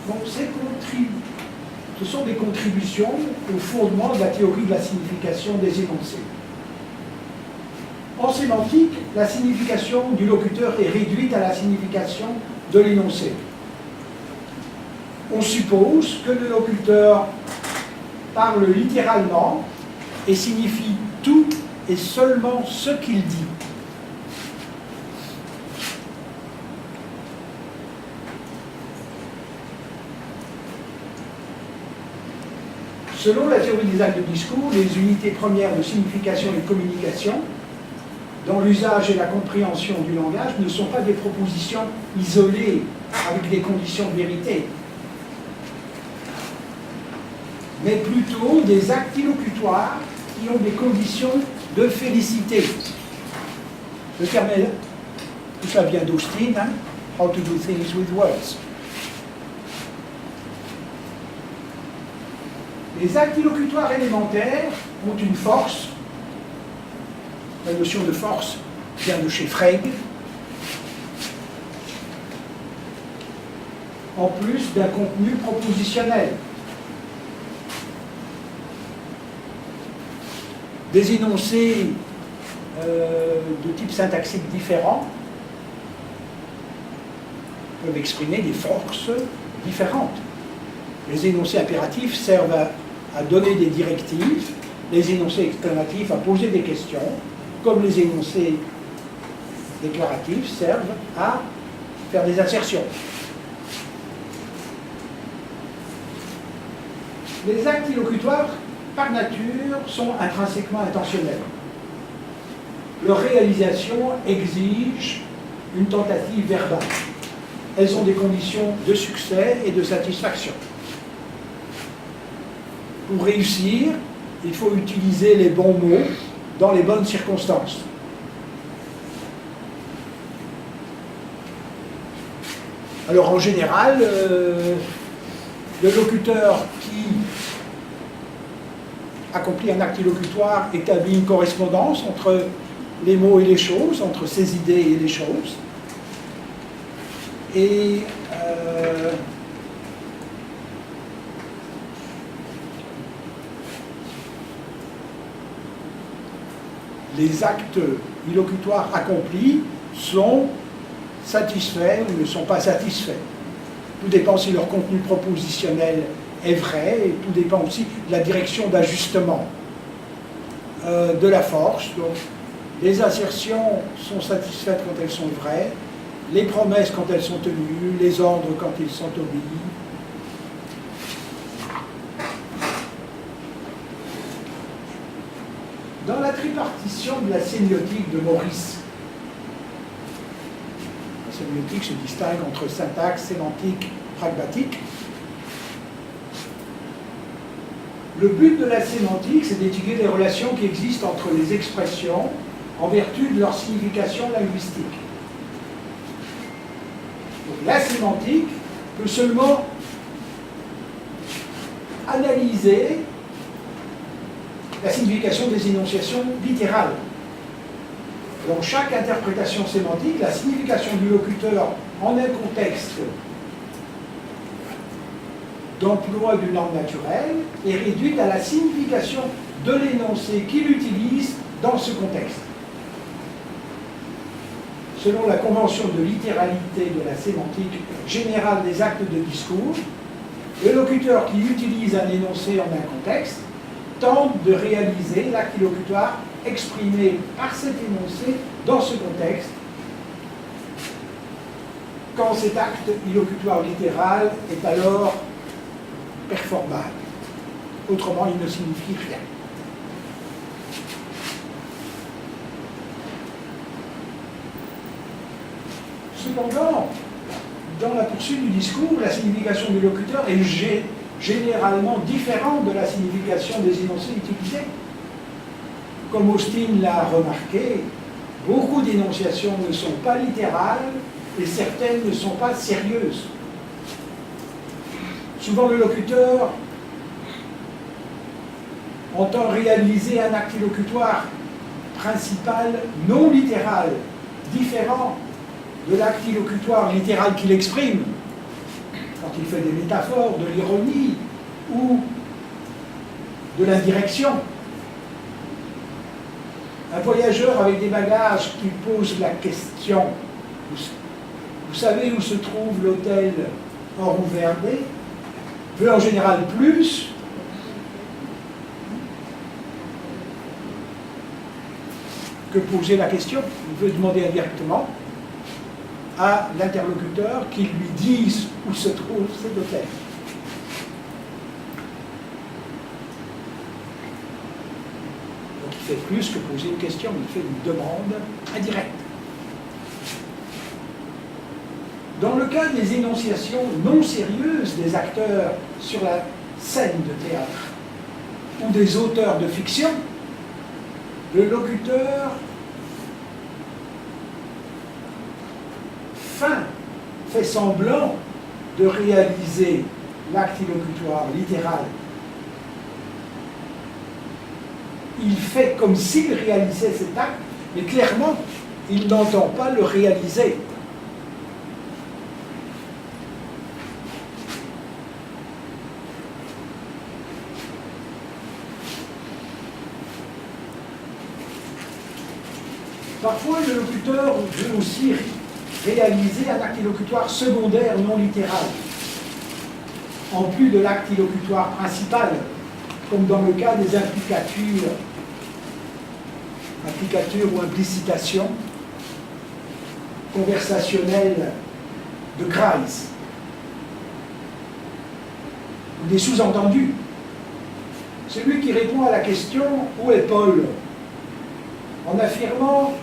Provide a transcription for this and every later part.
Donc ce sont des contributions au fondement de la théorie de la signification des énoncés. En sémantique, la signification du locuteur est réduite à la signification de l'énoncé. On suppose que le locuteur parle littéralement et signifie tout et seulement ce qu'il dit. Selon la théorie des actes de discours, les unités premières de signification et de communication, dans l'usage et la compréhension du langage, ne sont pas des propositions isolées avec des conditions de vérité, mais plutôt des actes illocutoires qui ont des conditions de félicité. Le terme, tout ça vient d'Austin, hein? How to do things with words. Les actes illocutoires élémentaires ont une force. La notion de force vient de chez Frege. En plus d'un contenu propositionnel. Des énoncés de type syntaxique différents peuvent exprimer des forces différentes. Les énoncés impératifs servent à donner des directives, les énoncés exclamatifs à poser des questions, comme les énoncés déclaratifs servent à faire des assertions. Les actes illocutoires, par nature, sont intrinsèquement intentionnels. Leur réalisation exige une tentative verbale. Elles ont des conditions de succès et de satisfaction. Pour réussir, il faut utiliser les bons mots dans les bonnes circonstances. Alors en général, le locuteur qui accomplit un acte illocutoire établit une correspondance entre les mots et les choses, entre ses idées et les choses. Et les actes illocutoires accomplis sont satisfaits ou ne sont pas satisfaits. Tout dépend si leur contenu propositionnel est vrai, et tout dépend aussi de la direction d'ajustement de la force. Donc, les assertions sont satisfaites quand elles sont vraies, les promesses quand elles sont tenues, les ordres quand ils sont obéis. Dans la tripartition de la sémiotique de Morris, la sémiotique se distingue entre syntaxe, sémantique, pragmatique. Le but de la sémantique, c'est d'étudier les relations qui existent entre les expressions en vertu de leur signification linguistique. Donc, la sémantique peut seulement analyser la signification des énonciations littérales. Dans chaque interprétation sémantique, la signification du locuteur en un contexte d'emploi d'une langue naturelle est réduite à la signification de l'énoncé qu'il utilise dans ce contexte. Selon la convention de littéralité de la sémantique générale des actes de discours, le locuteur qui utilise un énoncé en un contexte tente de réaliser l'acte illocutoire exprimé par cet énoncé dans ce contexte, quand cet acte illocutoire littéral est alors performable. Autrement, il ne signifie rien. Cependant, dans la poursuite du discours, la signification du locuteur est généralement différente de la signification des énoncés utilisés. Comme Austin l'a remarqué, beaucoup d'énonciations ne sont pas littérales et certaines ne sont pas sérieuses. Souvent, le locuteur entend réaliser un acte illocutoire principal non littéral, différent de l'acte illocutoire littéral qu'il exprime. quand il fait des métaphores, de l'ironie ou de l'indirection. Un voyageur avec des bagages qui pose la question « Vous savez où se trouve l'hôtel en Rouvernay ?» veut en général plus que poser la question. Il veut demander indirectement à l'interlocuteur qu'il lui dise où se trouve cet hôtel. Donc il fait plus que poser une question, il fait une demande indirecte. Dans le cas des énonciations non sérieuses des acteurs sur la scène de théâtre ou des auteurs de fiction, le locuteur fait semblant de réaliser l'acte illocutoire littéral. Il fait comme s'il réalisait cet acte, mais clairement, il n'entend pas le réaliser. Parfois, le locuteur veut aussi réaliser un acte illocutoire secondaire non littéral, en plus de l'acte illocutoire principal, comme dans le cas des implicatures ou implicitations conversationnelles de Grice, ou des sous-entendus. Celui qui répond à la question « Où est Paul ?», en affirmant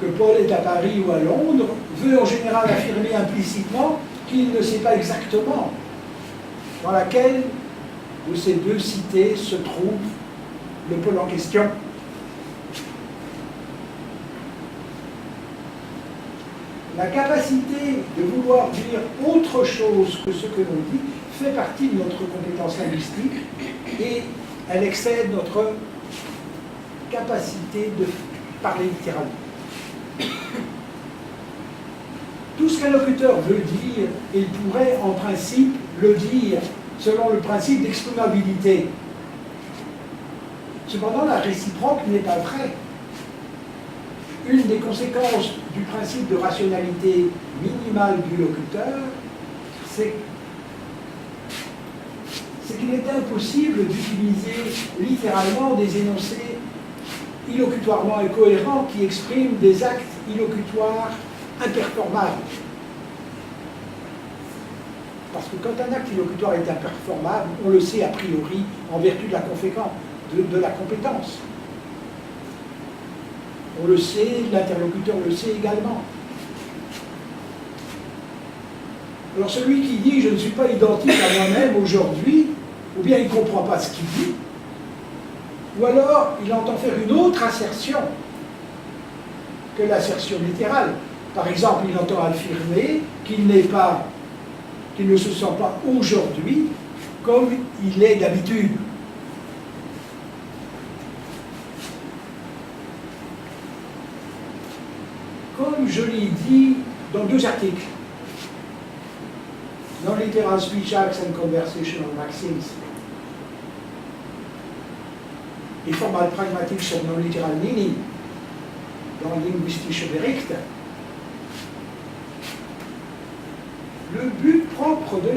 que Paul est à Paris ou à Londres, veut en général affirmer implicitement qu'il ne sait pas exactement dans laquelle de ces deux cités se trouve le Paul en question. La capacité de vouloir dire autre chose que ce que l'on dit fait partie de notre compétence linguistique et elle excède notre capacité de parler littéralement. Tout ce qu'un locuteur veut dire, il pourrait en principe le dire selon le principe d'exprimabilité. Cependant, la réciproque n'est pas vraie. Une des conséquences du principe de rationalité minimale du locuteur, c'est qu'il est impossible d'utiliser littéralement des énoncés illocutoirement incohérents qui expriment des actes illocutoires imperformables. Parce que quand un acte illocutoire est imperformable, on le sait a priori en vertu de la compétence. On le sait, l'interlocuteur le sait également. Alors celui qui dit « je ne suis pas identique à moi-même aujourd'hui », ou bien il ne comprend pas ce qu'il dit, ou alors il entend faire une autre assertion que l'assertion littérale. Par exemple, il entend affirmer qu'il ne se sent pas aujourd'hui comme il est d'habitude. Comme je l'ai dit dans 2 articles, Non-Literal Speech Acts and Conversational Maxims et Formal Pragmatique sur Non-Literal Meaning dans Linguistische Berichte, le but propre de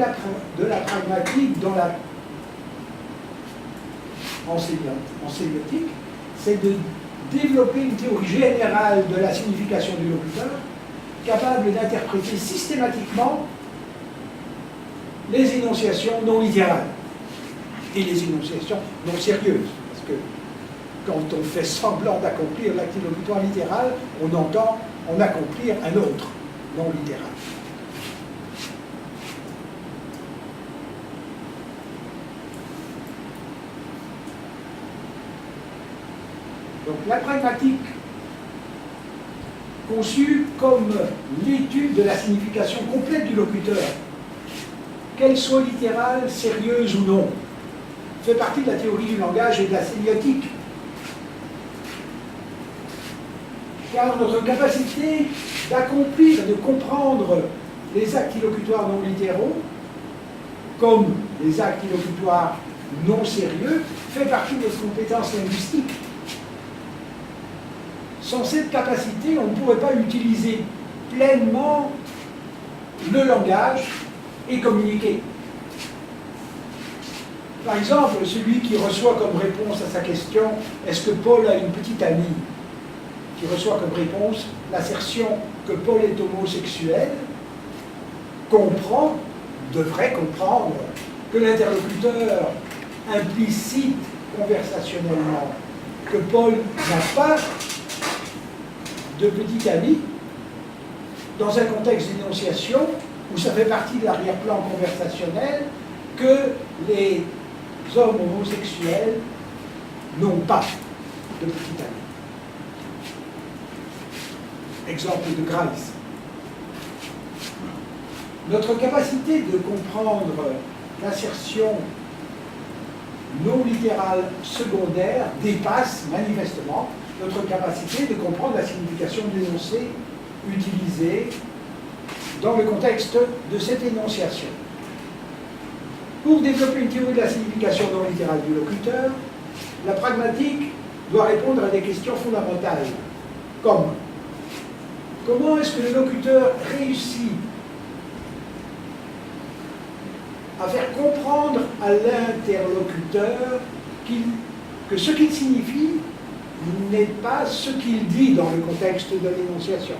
la pragmatique dans en sémiotique, c'est de développer une théorie générale de la signification du locuteur, capable d'interpréter systématiquement les énonciations non littérales et les énonciations non sérieuses. Parce que quand on fait semblant d'accomplir l'acte illocutoire littéral, on entend en accomplir un autre non littéral. Donc la pragmatique, conçue comme l'étude de la signification complète du locuteur, qu'elle soit littérale, sérieuse ou non, fait partie de la théorie du langage et de la sémiotique. car notre capacité d'accomplir et de comprendre les actes illocutoires non littéraux, comme les actes illocutoires non sérieux, fait partie de notre compétence linguistique. Sans cette capacité, on ne pourrait pas utiliser pleinement le langage et communiquer. Par exemple, celui qui reçoit comme réponse à sa question « Est-ce que Paul a une petite amie ?», qui reçoit comme réponse l'assertion que Paul est homosexuel, comprend, devrait comprendre, que l'interlocuteur implicite conversationnellement que Paul n'a pas de petite amie dans un contexte d'énonciation où ça fait partie de l'arrière-plan conversationnel que les hommes homosexuels n'ont pas de petite amie. Exemple de Grice. Notre capacité de comprendre l'assertion non littérale secondaire dépasse manifestement notre capacité de comprendre la signification de l'énoncé utilisé dans le contexte de cette énonciation. Pour développer une théorie de la signification non littérale du locuteur, la pragmatique doit répondre à des questions fondamentales, comme comment est-ce que le locuteur réussit à faire comprendre à l'interlocuteur que ce qu'il signifie n'est pas ce qu'il dit dans le contexte de l'énonciation.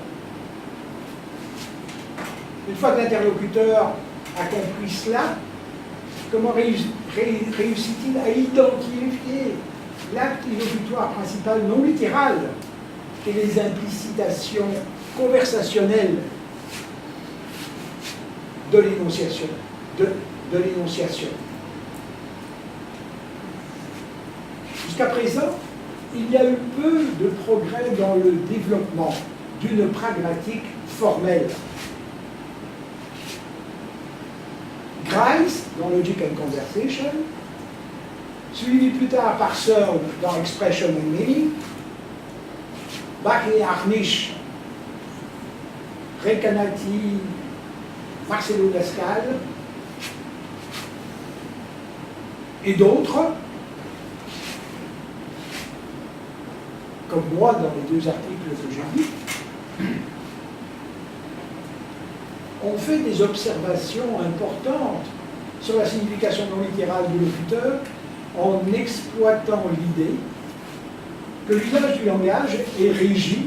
Une fois que l'interlocuteur a compris cela, comment réussit-il à identifier l'acte illocutoire principal non littéral et les implicitations conversationnelles de l'énonciation Jusqu'à présent, il y a eu peu de progrès dans le développement d'une pragmatique formelle. Grice, dans Logic and Conversation, suivi plus tard par Searle dans Expression and Meaning, Bach et Harnisch, Recanati, Marcelo Gascal, et d'autres, comme moi dans les deux articles que j'ai lus, ont fait des observations importantes sur la signification non littérale du locuteur en exploitant l'idée que l'usage du langage est régi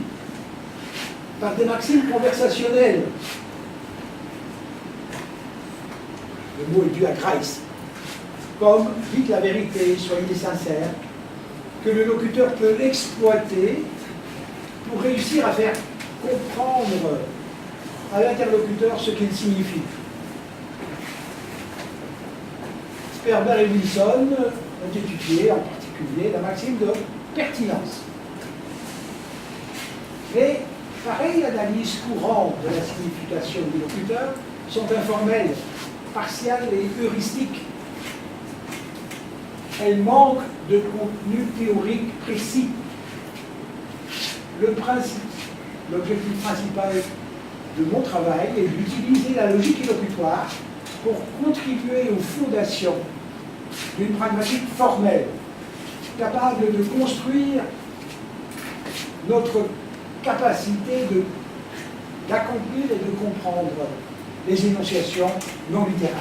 par des maximes conversationnelles. Le mot est dû à Grice, comme « dites la vérité, soyez sincères », que le locuteur peut l'exploiter pour réussir à faire comprendre à l'interlocuteur ce qu'il signifie. Sperber et Wilson ont étudié en particulier la maxime de pertinence. Mais pareilles analyses courantes de la signification du locuteur sont informelles, partiales et heuristiques. Elles manquent de contenu théorique précis. L'objectif principal de mon travail est d'utiliser la logique illocutoire pour contribuer aux fondations d'une pragmatique formelle, capable de construire notre capacité d'accomplir et de comprendre les énonciations non littérales.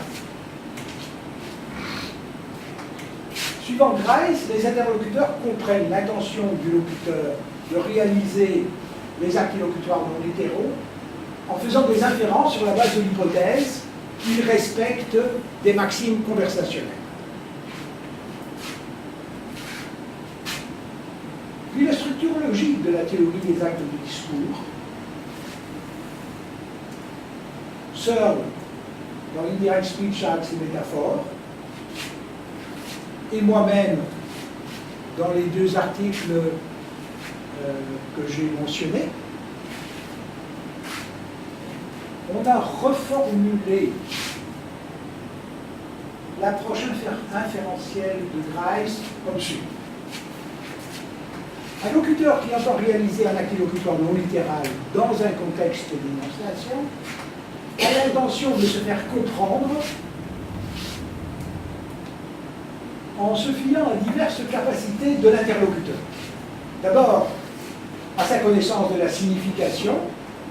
Suivant Grice, les interlocuteurs comprennent l'intention du locuteur de réaliser les actes illocutoires non littéraux en faisant des inférences sur la base de l'hypothèse qu'ils respectent des maximes conversationnelles. Puis la structure logique de la théorie des actes de discours. Searle, dans Indirect Speech, Acts et Métaphores, et moi-même, dans les deux articles que j'ai mentionnés, on a reformulé l'approche inférentielle de Grice comme suit. Un locuteur qui entend réaliser un acte illocutoire non littéral dans un contexte d'énonciation a l'intention de se faire comprendre en se fiant à diverses capacités de l'interlocuteur. D'abord, à sa connaissance de la signification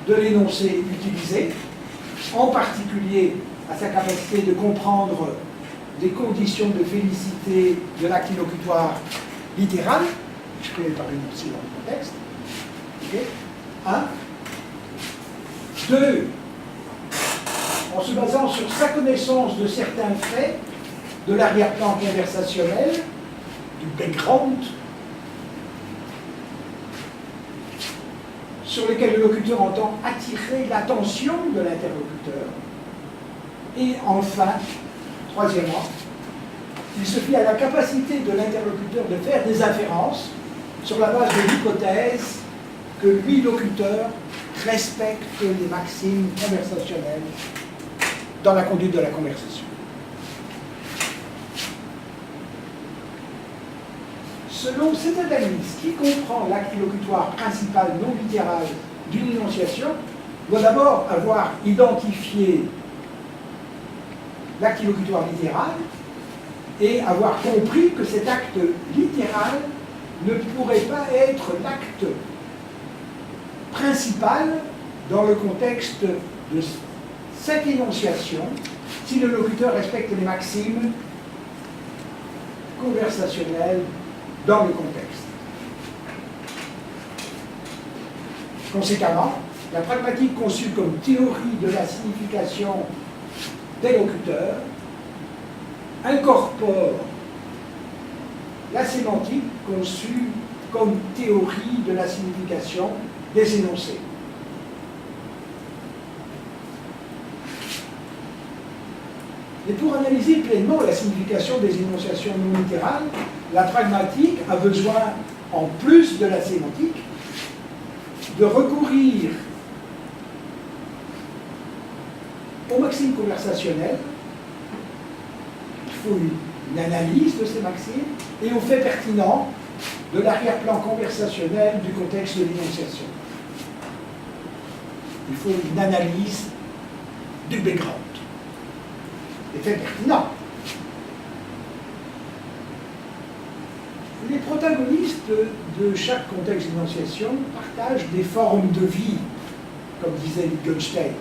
de l'énoncé utilisé, en particulier à sa capacité de comprendre les conditions de félicité de l'acte illocutoire littéral, exprimé par l'énoncé dans le contexte. Okay. 1. 2. En se basant sur sa connaissance de certains faits de l'arrière-plan conversationnel, du background, sur lesquels le locuteur entend attirer l'attention de l'interlocuteur. Et enfin, troisièmement, il se fie à la capacité de l'interlocuteur de faire des inférences sur la base de l'hypothèse que lui, locuteur, respecte les maximes conversationnelles dans la conduite de la conversation. Selon cette analyse, qui comprend l'acte illocutoire principal non littéral d'une énonciation, doit d'abord avoir identifié l'acte illocutoire littéral et avoir compris que cet acte littéral ne pourrait pas être l'acte principal dans le contexte de cette énonciation si le locuteur respecte les maximes conversationnelles dans le contexte. Conséquemment, la pragmatique conçue comme théorie de la signification des locuteurs incorpore la sémantique conçue comme théorie de la signification des énoncés. Et pour analyser pleinement la signification des énonciations non littérales, la pragmatique a besoin, en plus de la sémantique, de recourir aux maximes conversationnelles. Il faut une analyse de ces maximes et aux faits pertinents de l'arrière-plan conversationnel du contexte de l'énonciation. Il faut une analyse du background, des faits pertinents. Les protagonistes de chaque contexte d'énonciation partagent des formes de vie, comme disait Wittgenstein,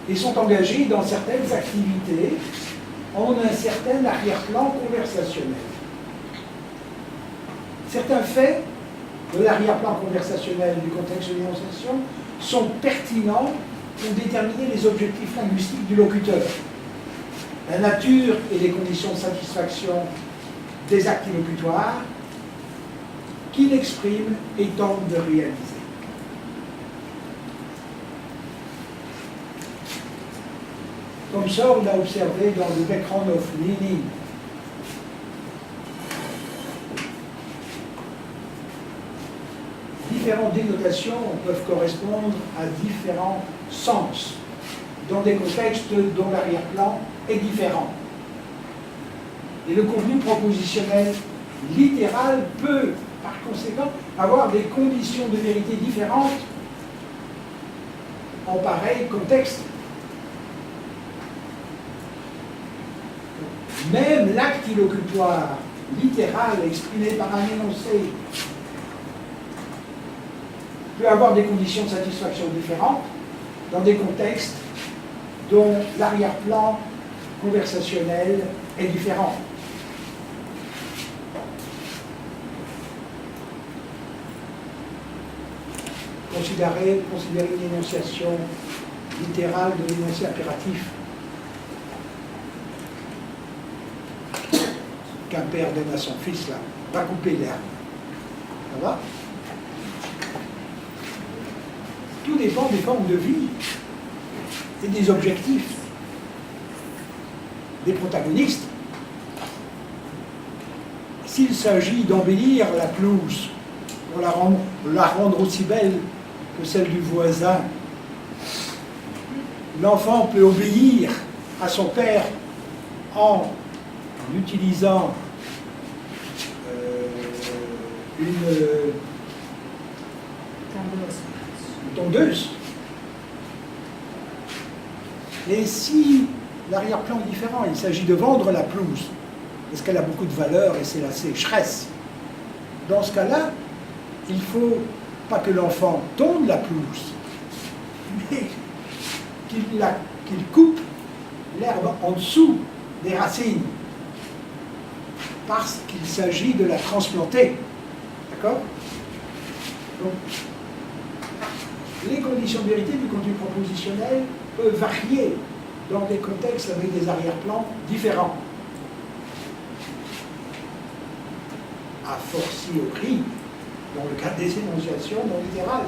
et sont engagés dans certaines activités en un certain arrière-plan conversationnel. Certains faits de l'arrière-plan conversationnel du contexte de l'énonciation sont pertinents pour déterminer les objectifs linguistiques du locuteur, la nature et les conditions de satisfaction des actes illocutoires qu'il exprime et tente de réaliser. Comme ça, on l'a observé dans le background of meaning. Différentes dénotations peuvent correspondre à différents sens dans des contextes dont l'arrière-plan est différent. Et le contenu propositionnel littéral peut, par conséquent, avoir des conditions de vérité différentes en pareil contexte. Même l'acte illocutoire littéral exprimé par un énoncé peut avoir des conditions de satisfaction différentes dans des contextes dont l'arrière-plan conversationnel est différent. Considérer une énonciation littérale de l'énoncé impératif qu'un père donne à son fils, là, va couper l'herbe. Ça va? Tout dépend des formes de vie et des objectifs des protagonistes. S'il s'agit d'embellir la pelouse pour la rendre aussi belle que celle du voisin, l'enfant peut obéir à son père en utilisant tondeuse. Et si l'arrière-plan est différent, il s'agit de vendre la pelouse, parce qu'elle a beaucoup de valeur et c'est la sécheresse. Dans ce cas-là, il ne faut pas que l'enfant tonde la pelouse, mais qu'il coupe l'herbe en dessous des racines, parce qu'il s'agit de la transplanter. D'accord? Donc, les conditions de vérité du contenu propositionnel peuvent varier dans des contextes avec des arrière-plans différents. A fortiori, dans le cas des énonciations non littérales.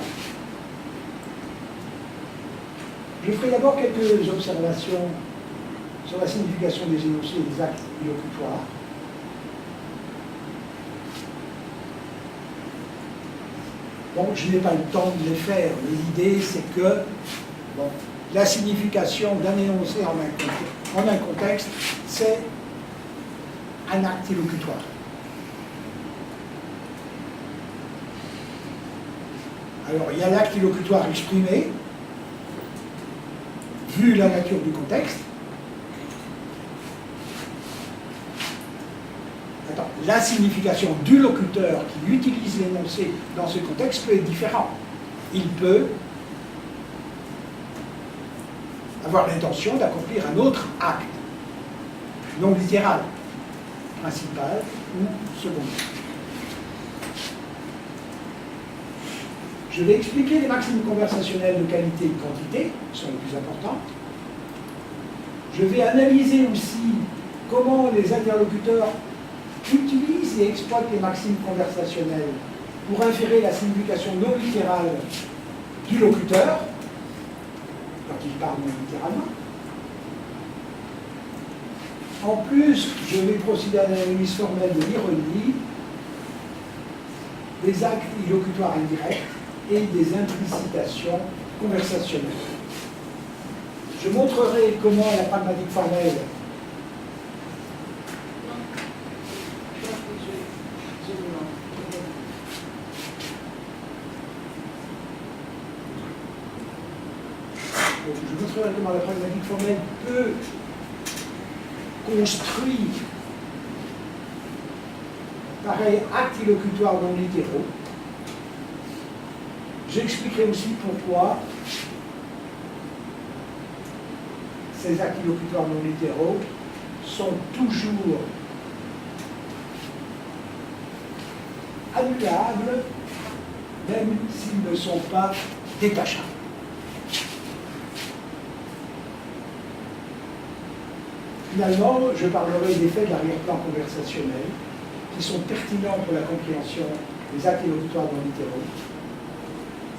Je ferai d'abord quelques observations sur la signification des énoncés et des actes illocutoires. Bon, je n'ai pas le temps de les faire, mais l'idée c'est que la signification d'un énoncé en un contexte, c'est un acte illocutoire. Alors, il y a l'acte illocutoire exprimé, vu la nature du contexte. Attends, la signification du locuteur qui utilise l'énoncé dans ce contexte peut être différente. Il peut avoir l'intention d'accomplir un autre acte, non littéral, principal ou secondaire. Je vais expliquer les maximes conversationnelles de qualité et de quantité, qui sont les plus importantes. Je vais analyser aussi comment les interlocuteurs utilisent et exploitent les maximes conversationnelles pour inférer la signification non littérale du locuteur, quand il parle non littéralement. En plus, je vais procéder à l'analyse formelle de l'ironie, des actes illocutoires indirects, et des implicitations conversationnelles. Je montrerai comment la pragmatique formelle peut construire pareil acte illocutoire non littéraux. J'expliquerai aussi pourquoi ces actes illocutoires non littéraux sont toujours annulables, même s'ils ne sont pas détachables. Finalement, je parlerai des faits de l'arrière-plan conversationnel qui sont pertinents pour la compréhension des actes illocuteurs non littéraux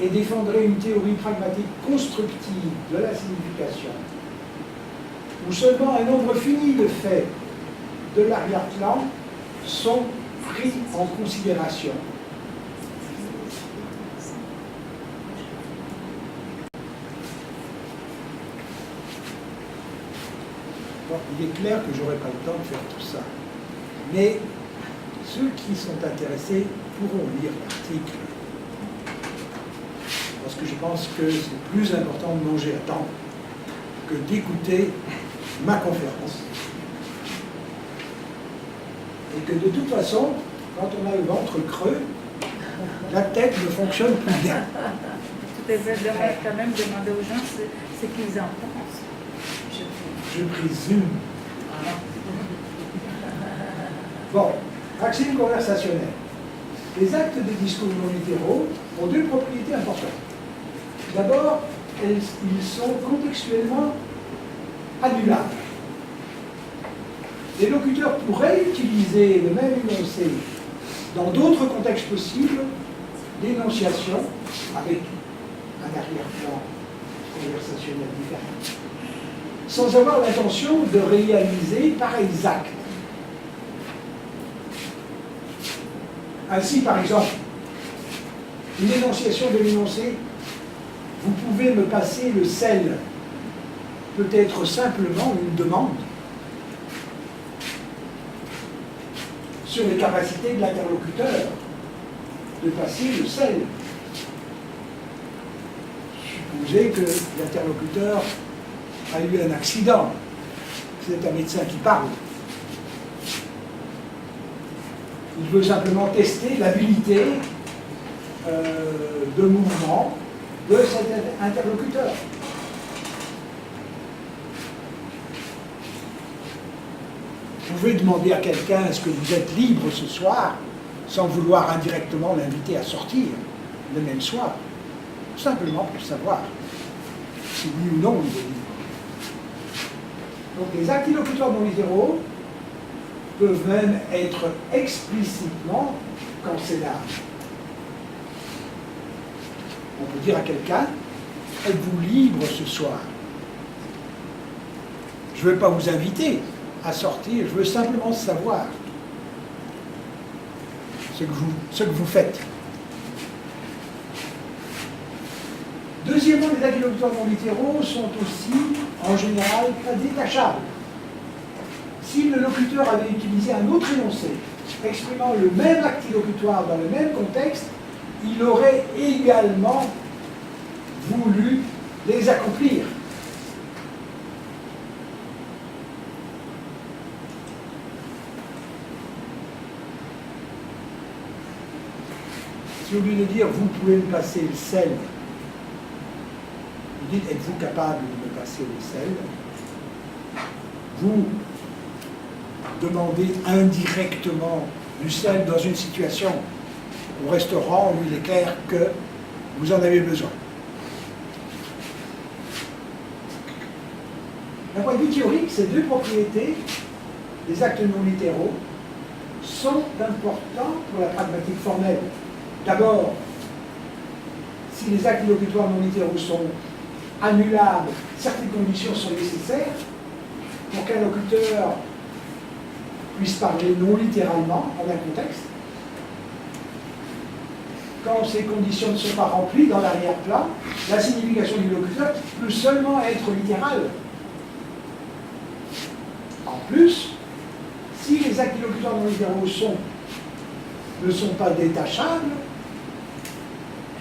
et défendrai une théorie pragmatique constructive de la signification où seulement un nombre fini de faits de l'arrière-plan sont pris en considération. Bon, il est clair que je n'aurai pas le temps de faire tout ça. Mais ceux qui sont intéressés pourront lire l'article. Parce que je pense que c'est plus important de manger à temps que d'écouter ma conférence. Et que de toute façon, quand on a le ventre creux, la tête ne fonctionne plus bien. Tu devrais quand même demander aux gens ce qu'ils en pensent. Je présume. Bon, maxime conversationnel. Les actes de discours non littéraux ont deux propriétés importantes. D'abord, ils sont contextuellement annulables. Les locuteurs pourraient utiliser le même énoncé dans d'autres contextes possibles d'énonciation avec un arrière-plan conversationnel différent, sans avoir l'intention de réaliser pareils actes. Ainsi, par exemple, une énonciation de l'énoncé, vous pouvez me passer le sel, peut être simplement une demande sur les capacités de l'interlocuteur de passer le sel. Supposez que l'interlocuteur a eu un accident. C'est un médecin qui parle. Il veut simplement tester l'habilité de mouvement de cet interlocuteur. Vous pouvez demander à quelqu'un est-ce que vous êtes libre ce soir, sans vouloir indirectement l'inviter à sortir le même soir, simplement pour savoir si oui ou non il est libre. Donc les actes illocutoires non littéraux peuvent même être explicitement cancélables. On peut dire à quelqu'un êtes-vous libre ce soir? Je ne veux pas vous inviter à sortir, je veux simplement savoir ce que vous faites. Deuxièmement, les actes illocutoires non littéraux sont aussi, en général, pas détachables. Si le locuteur avait utilisé un autre énoncé, exprimant le même acte illocutoire dans le même contexte, il aurait également voulu les accomplir. Si au lieu de dire vous pouvez me passer le sel, vous dites êtes-vous capable de me passer le sel, vous demandez indirectement du sel dans une situation au restaurant où il est clair que vous en avez besoin. D'un point de vue théorique, ces deux propriétés des actes non littéraux sont importants pour la pragmatique formelle. D'abord, si les actes illocutoires non littéraux sont annulables, certaines conditions sont nécessaires pour qu'un locuteur puisse parler non littéralement en un contexte. Quand ces conditions ne sont pas remplies dans l'arrière-plan, la signification du locuteur peut seulement être littérale. En plus, si les actes illocutoires non littéraux ne sont pas détachables,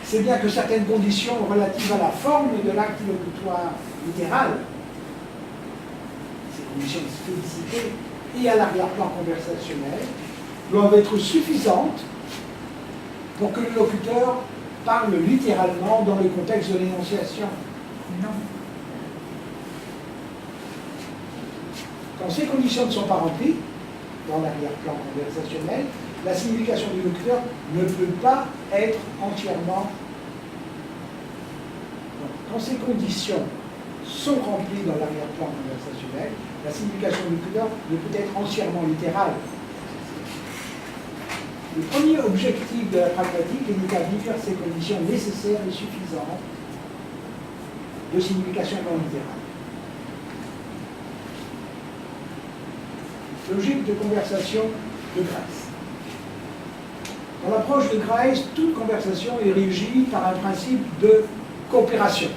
c'est bien que certaines conditions relatives à la forme de l'acte illocutoire littéral, ces conditions de spécificité et à l'arrière-plan conversationnel, doivent être suffisantes pour que le locuteur parle littéralement dans le contexte de l'énonciation. Non. Quand ces conditions ne sont pas remplies, dans l'arrière-plan conversationnel, la signification du locuteur ne peut pas être entièrement... Quand ces conditions sont remplies dans l'arrière-plan conversationnel, la signification du locuteur ne peut être entièrement littérale. Le premier objectif de la pragmatique est d'établir ces conditions nécessaires et suffisantes de signification non littérale. Logique de conversation de Grace. Dans l'approche de Grace, toute conversation est régie par un principe de coopération.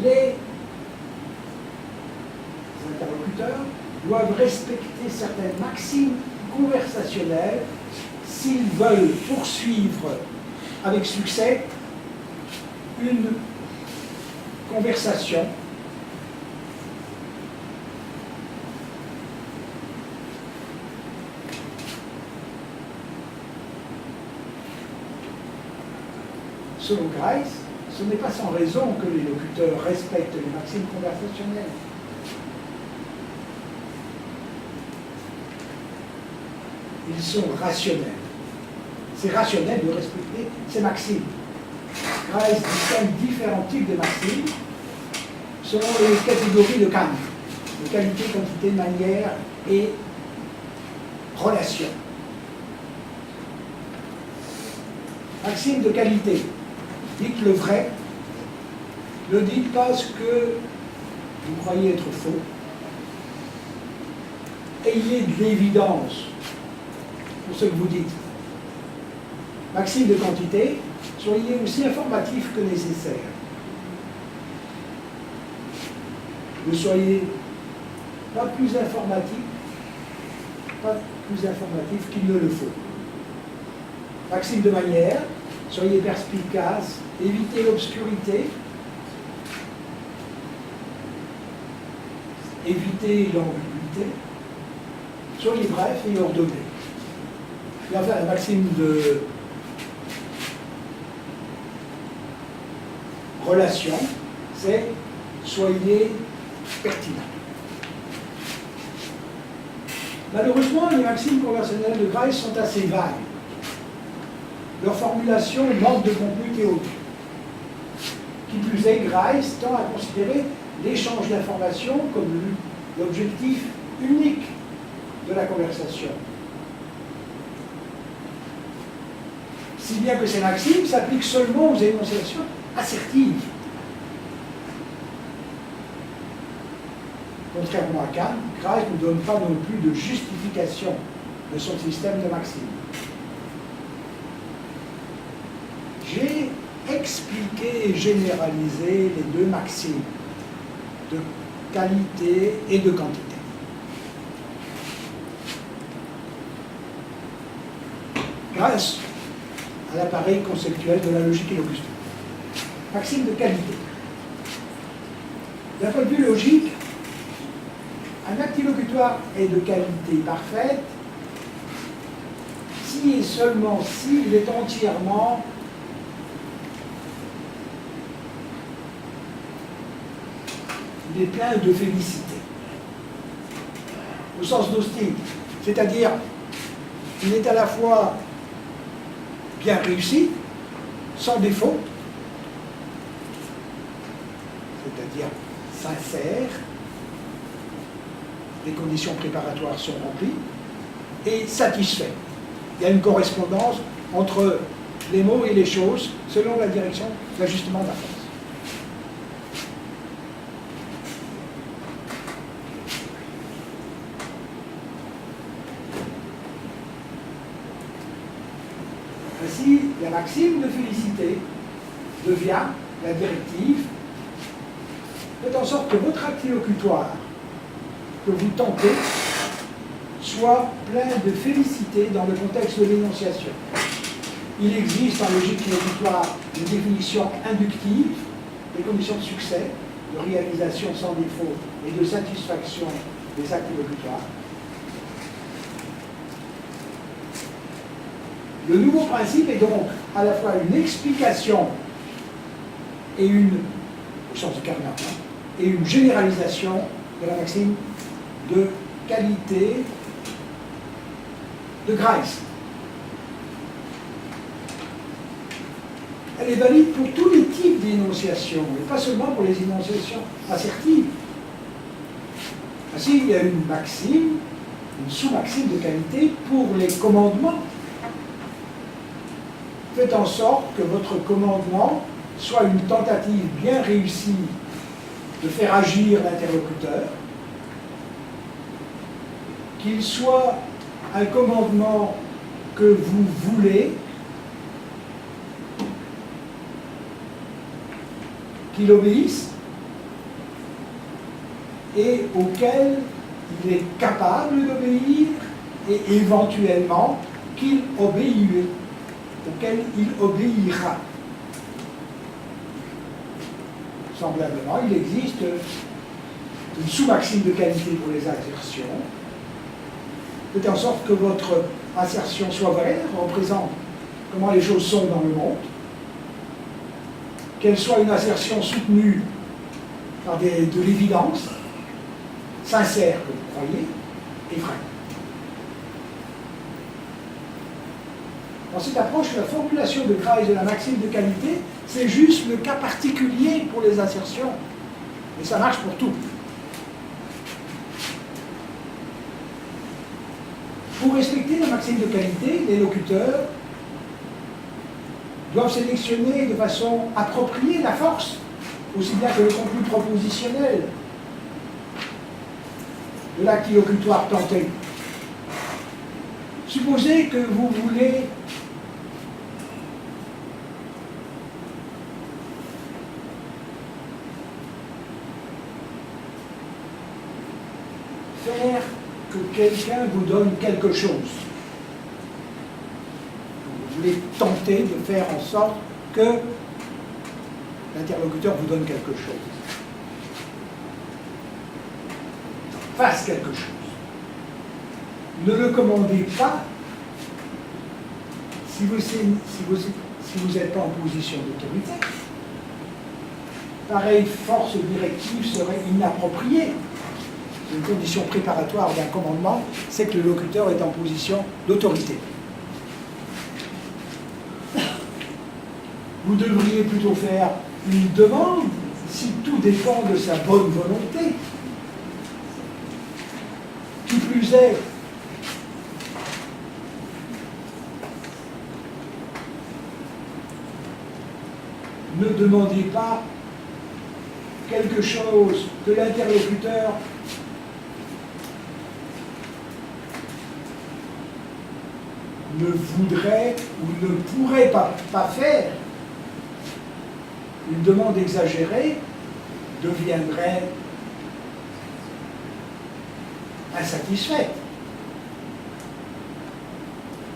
Les interlocuteurs doivent respecter certaines maximes conversationnelles s'ils veulent poursuivre avec succès une conversation selon Grace, ce n'est pas sans raison que les locuteurs respectent les maximes conversationnelles. Ils sont rationnels. C'est rationnel de respecter ces maximes. Grace distingue différents types de maximes selon les catégories de Kant, de qualité, quantité, manière et relation. Maxime de qualité. Dites le vrai. Ne dites pas ce que vous croyez être faux. Ayez de l'évidence pour ce que vous dites. Maxime de quantité. Soyez aussi informatif que nécessaire. Ne soyez pas plus informatif qu'il ne le faut. Maxime de manière, soyez perspicace, évitez l'obscurité, évitez l'ambiguïté, soyez bref et ordonné. Et enfin, la maxime de relation, c'est soyez pertinent. Malheureusement, les maximes conversationnelles de Grice sont assez vagues. Leur formulation manque de contenu théorique. Qui plus est, Grice tend à considérer l'échange d'informations comme l'objectif unique de la conversation. Si bien que ces maximes s'appliquent seulement aux énonciations assertives. Contrairement à Kant, Grice ne donne pas non plus de justification de son système de maximes. J'ai expliqué et généralisé les deux maximes de qualité et de quantité. Grâce à l'appareil conceptuel de la logique et l'Augustin. Maxime de qualité. D'un point de vue logique, un acte illocutoire est de qualité parfaite si et seulement si il est entièrement plein de félicité. Au sens d'Austin, c'est-à-dire il est à la fois bien réussi, sans défaut, c'est-à-dire sincère, les conditions préparatoires sont remplies, et satisfait. Il y a une correspondance entre les mots et les choses selon la direction d'ajustement de la phrase. Ainsi, la maxime de félicité devient la directive. Faites en sorte que votre acte illocutoire que vous tentez soit plein de félicité dans le contexte de l'énonciation. Il existe en logique illocutoire une définition inductive des conditions de succès, de réalisation sans défaut et de satisfaction des actes illocutoires. Le nouveau principe est donc à la fois une explication et au sens du Carnot, et une généralisation de la maxime de qualité de Grice. Elle est valide pour tous les types d'énonciations, et pas seulement pour les énonciations assertives. Ainsi, il y a une maxime, une sous-maxime de qualité pour les commandements. Faites en sorte que votre commandement soit une tentative bien réussie de faire agir l'interlocuteur, qu'il soit un commandement que vous voulez, qu'il obéisse et auquel il est capable d'obéir et éventuellement qu'il obéira, auquel il obéira. Semblablement, il existe une sous-maxime de qualité pour les assertions. Faites en sorte que votre assertion soit vraie, représente comment les choses sont dans le monde, qu'elle soit une assertion soutenue par de l'évidence, sincère que vous croyez, et vraie. Dans cette approche, la formulation de Grice de la maxime de qualité, c'est juste le cas particulier pour les assertions. Et ça marche pour tout. Pour respecter la maxime de qualité, les locuteurs doivent sélectionner de façon appropriée la force, aussi bien que le contenu propositionnel de l'acte illocutoire tenté. Supposez que vous voulez faire que quelqu'un vous donne quelque chose. Vous voulez tenter de faire en sorte que l'interlocuteur vous donne quelque chose, fasse quelque chose. Ne le commandez pas si vous n'êtes pas en position d'autorité. Pareille force directive serait inappropriée. Une condition préparatoire d'un commandement, c'est que le locuteur est en position d'autorité. Vous devriez plutôt faire une demande si tout dépend de sa bonne volonté. Qui plus est, ne demandez pas quelque chose que l'interlocuteur ne voudrait ou ne pourrait pas faire. Une demande exagérée deviendrait insatisfaite.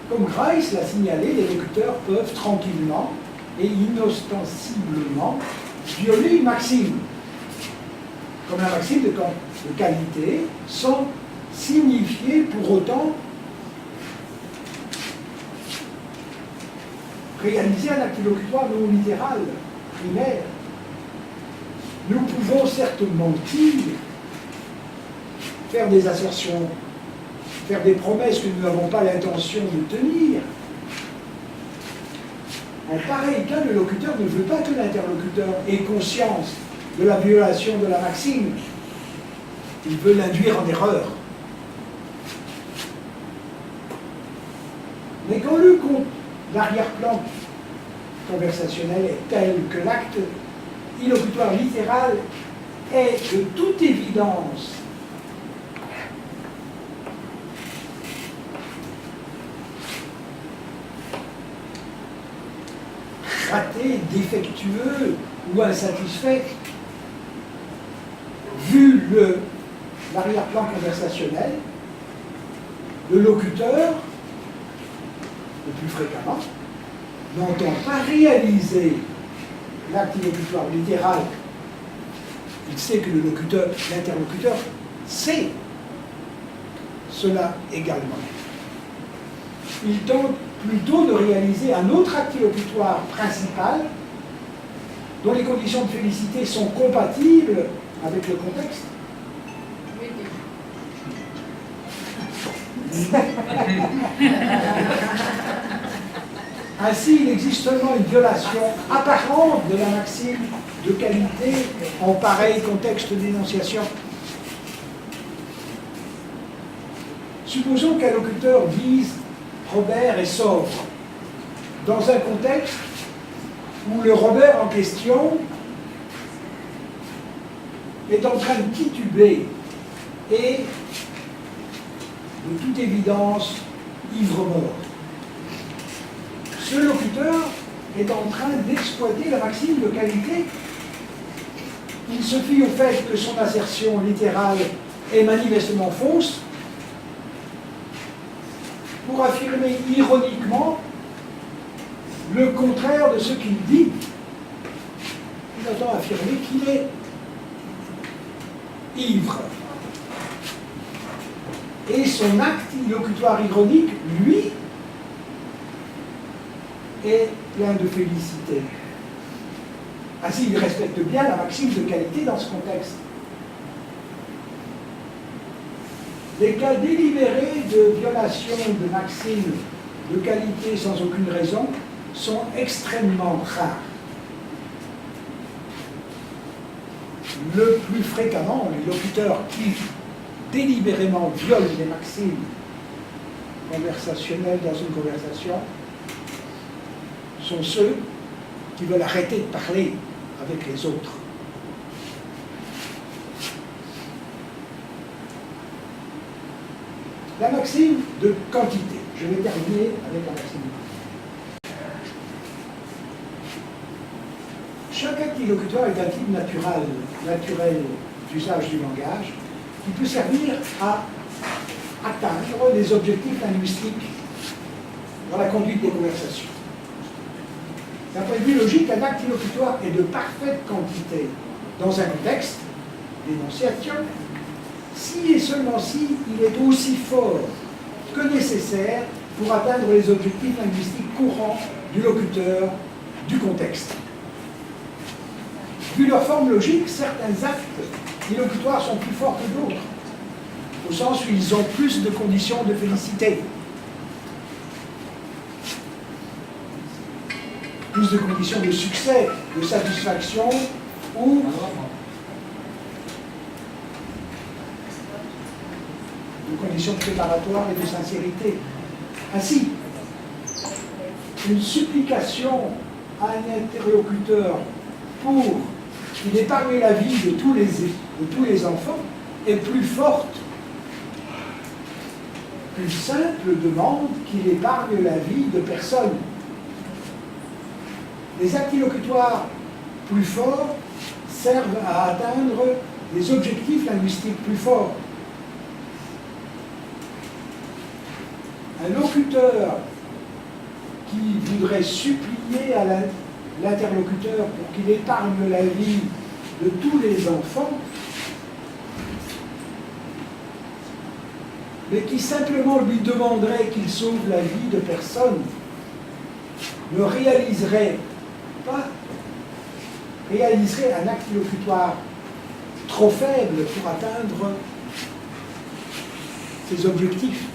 Comme Grice l'a signalé, les locuteurs peuvent tranquillement et inostensiblement violer une maxime, comme la maxime de qualité, sans signifier pour autant réaliser un acte locutoire non littéral, primaire. Nous pouvons certes mentir, faire des assertions, faire des promesses que nous n'avons pas l'intention de tenir. En pareil cas, le locuteur ne veut pas que l'interlocuteur ait conscience de la violation de la maxime. Il veut l'induire en erreur. Mais quand l'arrière-plan conversationnel est tel que l'acte illocutoire littéral est de toute évidence raté, défectueux ou insatisfait, vu l'arrière-plan conversationnel, le locuteur, le plus fréquemment, n'entend pas réaliser l'acte illocutoire littéral. Il sait que l'interlocuteur sait cela également. Il tente plutôt de réaliser un autre acte illocutoire principal dont les conditions de félicité sont compatibles avec le contexte. Ainsi, il existe seulement une violation apparente de la maxime de qualité en pareil contexte d'énonciation. Supposons qu'un locuteur dise « Robert est sobre » dans un contexte où le Robert en question est en train de tituber et, de toute évidence, ivre-mort. Ce locuteur est en train d'exploiter la maxime de qualité. Il se fie au fait que son assertion littérale est manifestement fausse pour affirmer ironiquement le contraire de ce qu'il dit. Il entend affirmer qu'il est ivre. Et son acte illocutoire ironique, lui, est plein de félicité. Ainsi, il respecte bien la maxime de qualité dans ce contexte. Les cas délibérés de violation de maxime de qualité sans aucune raison sont extrêmement rares. Le plus fréquemment, les locuteurs qui délibérément violent les maximes conversationnelles dans une conversation sont ceux qui veulent arrêter de parler avec les autres. La maxime de quantité. Je vais terminer avec la maxime de quantité. Chaque acte illocutoire est d'un type naturel d'usage du langage qui peut servir à atteindre les objectifs linguistiques dans la conduite des conversations. D'un point de vue logique, un acte illocutoire est de parfaite quantité dans un contexte d'énonciation, si et seulement si il est aussi fort que nécessaire pour atteindre les objectifs linguistiques courants du locuteur du contexte. Vu leur forme logique, certains actes illocutoires sont plus forts que d'autres, au sens où ils ont plus de conditions de félicité, plus de conditions de succès, de satisfaction ou de conditions préparatoires et de sincérité. Ainsi, une supplication à un interlocuteur pour qu'il épargne la vie de tous les enfants est plus forte qu'une simple demande qu'il épargne la vie de personne. Les actes illocutoires plus forts servent à atteindre des objectifs linguistiques plus forts. Un locuteur qui voudrait supplier à l'interlocuteur pour qu'il épargne la vie de tous les enfants, mais qui simplement lui demanderait qu'il sauve la vie de personne, ne réaliserait un acte illocutoire trop faible pour atteindre ses objectifs.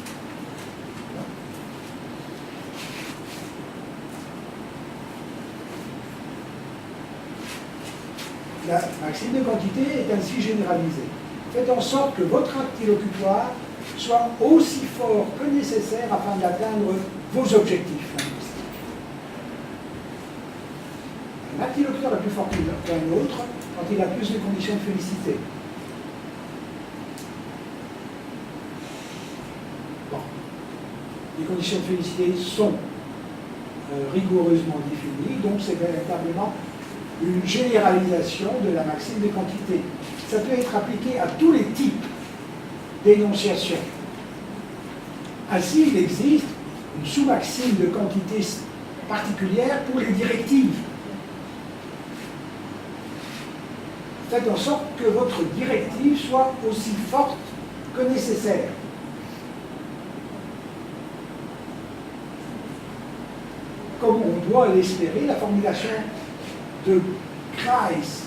La maxime de quantité est ainsi généralisée. Faites en sorte que votre acte illocutoire soit aussi fort que nécessaire afin d'atteindre vos objectifs linguistiques. Un acte illocutoire est plus fort qu'un autre quand il a plus de conditions de félicité. Bon. Les conditions de félicité sont rigoureusement définies, donc c'est véritablement une généralisation de la maxime de quantité. Ça peut être appliqué à tous les types d'énonciation. Ainsi, il existe une sous-maxime de quantité particulière pour les directives. Faites en sorte que votre directive soit aussi forte que nécessaire. Comme on doit l'espérer, la formulation de Kreis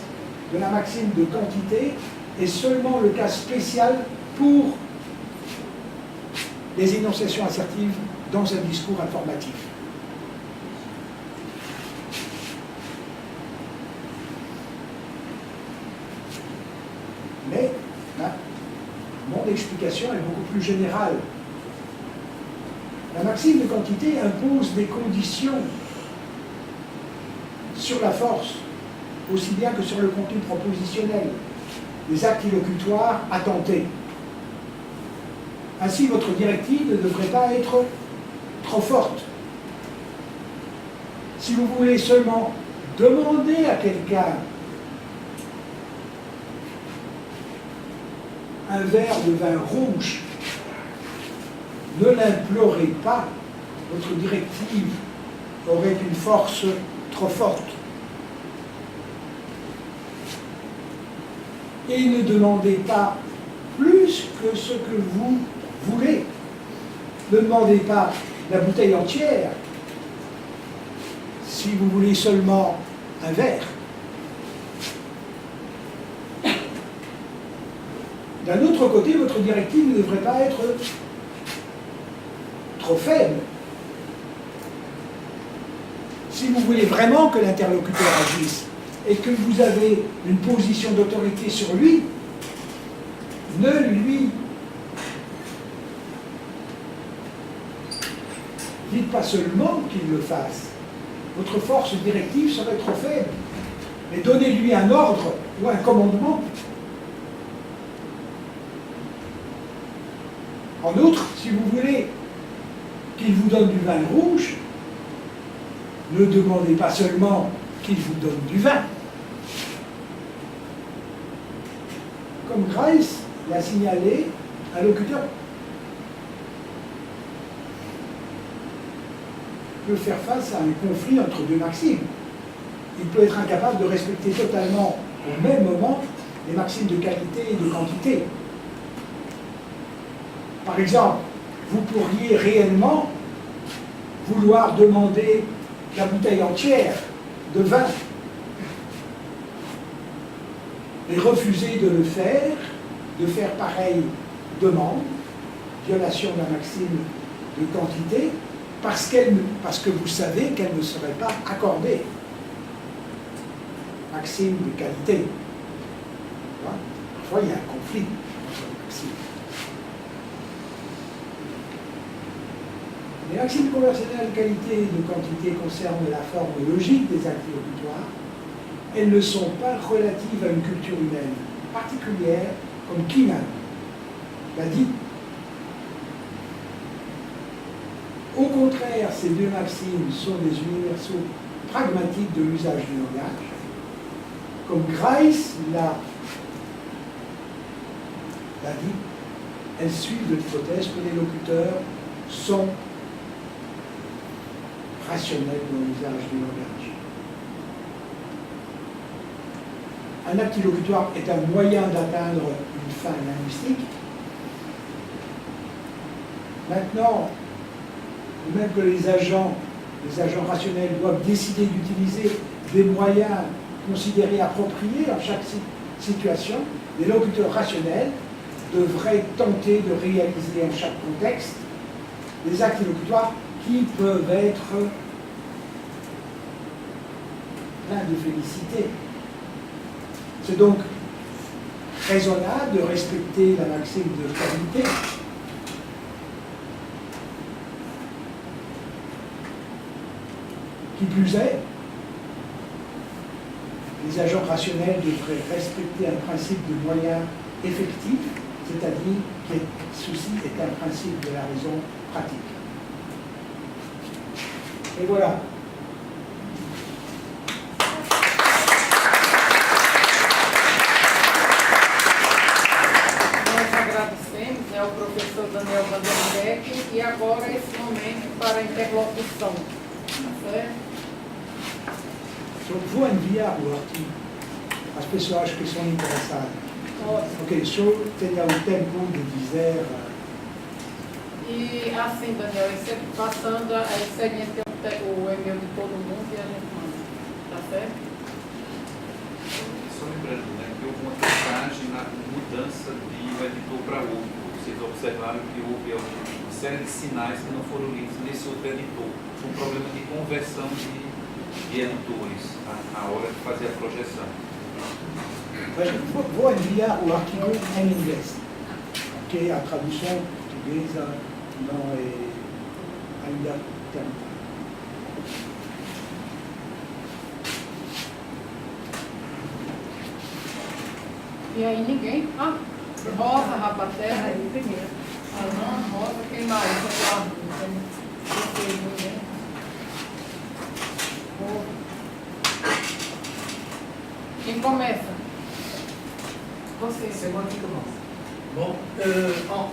de la maxime de quantité est seulement le cas spécial pour les énonciations assertives dans un discours informatif. Mais mon explication est beaucoup plus générale. La maxime de quantité impose des conditions sur la force, aussi bien que sur le contenu propositionnel, des actes illocutoires à tenter. Ainsi, votre directive ne devrait pas être trop forte. Si vous voulez seulement demander à quelqu'un un verre de vin rouge, ne l'implorez pas, votre directive aurait une force trop forte. Et ne demandez pas plus que ce que vous voulez. Ne demandez pas la bouteille entière si vous voulez seulement un verre. D'un autre côté, votre directive ne devrait pas être trop faible. Si vous voulez vraiment que l'interlocuteur agisse et que vous avez une position d'autorité sur lui, ne lui dites pas seulement qu'il le fasse. Votre force directive serait trop faible. Mais donnez-lui un ordre ou un commandement. En outre, si vous voulez qu'il vous donne du vin rouge, ne demandez pas seulement qu'il vous donne du vin. Comme Grace l'a signalé, un locuteur peut faire face à un conflit entre deux maximes. il peut être incapable de respecter totalement au même moment les maximes de qualité et de quantité. Par exemple, vous pourriez réellement vouloir demander la bouteille entière de vin et refuser de le faire, de faire pareille demande, violation de la maxime de quantité, parce que vous savez qu'elle ne serait pas accordée. Maxime de qualité. Parfois, il y a un conflit entre les maximes. Les maximes conversationnelles de qualité et de quantité concernent la forme logique des actes locutoires. Elles ne sont pas relatives à une culture humaine particulière, comme Keenan l'a dit. Au contraire, ces deux maximes sont des universaux pragmatiques de l'usage du langage. Comme Grice l'a dit, elles suivent de l'hypothèse que les locuteurs sont rationnels dans l'usage du langage. Un acte illocutoire est un moyen d'atteindre une fin linguistique. Maintenant, même que les agents rationnels doivent décider d'utiliser des moyens considérés appropriés dans chaque situation, les locuteurs rationnels devraient tenter de réaliser en chaque contexte des actes illocutoires qui peuvent être pleins de félicité. C'est donc raisonnable de respecter la maxime de qualité. Qui plus est, les agents rationnels devraient respecter un principe de moyens effectifs, c'est-à-dire que ceci est un principe de la raison pratique. Et voilà. Nós agradecemos ao professor Daniel Vanderbeck e agora esse momento para a interlocução. Certo? Vou enviar o artigo às pessoas que são interessadas. Ok, só tenha o tempo de dizer. E assim, Daniel, passando a experiência, o e-mail de todo mundo e a gente manda. Tá certo? Só lembrando, né, que houve uma testagem na mudança de um editor para outro. Vocês observaram que houve uma série de sinais que não foram lidos nesse outro editor. Um problema de conversão de editores à hora de fazer a projeção. Vou enviar o artigo em inglês, porque a tradução portuguesa não é ainda terminada. E aí ninguém? Ah, Rosa, Rapaterra. Aí, primeiro. Rosa, quem mais? Ninguém. Quem começa? Você. C'est moi qui commence. Bon, en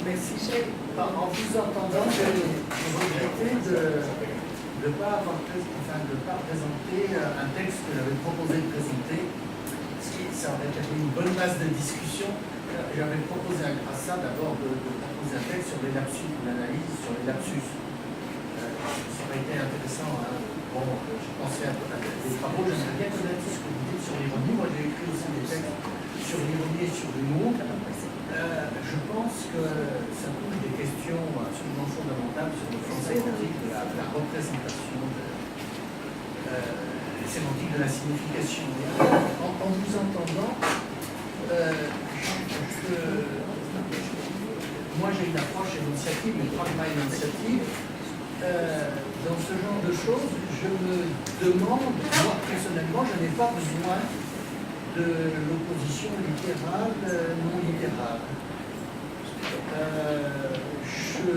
vous entendant, j'ai regretté de ne pas présenter un texte que j'avais proposé de présenter. Ça aurait été une bonne base de discussion. J'avais proposé à ça d'abord de proposer un texte sur les lapsus, une analyse sur les lapsus. Ça aurait été intéressant. Hein. Bon, je pensais à des travaux, j'aimerais bien connaître ce que vous dites sur l'ironie. Moi, j'ai écrit aussi des textes sur l'ironie et sur l'humour. Je pense que ça pose des questions absolument fondamentales sur le fond sémantique de la représentation, sémantique de la signification. En vous entendant, moi j'ai une approche énonciative, une pragma énonciative. Dans ce genre de choses, je me demande, moi personnellement, je n'ai pas besoin de l'opposition littérale, non littérale. Je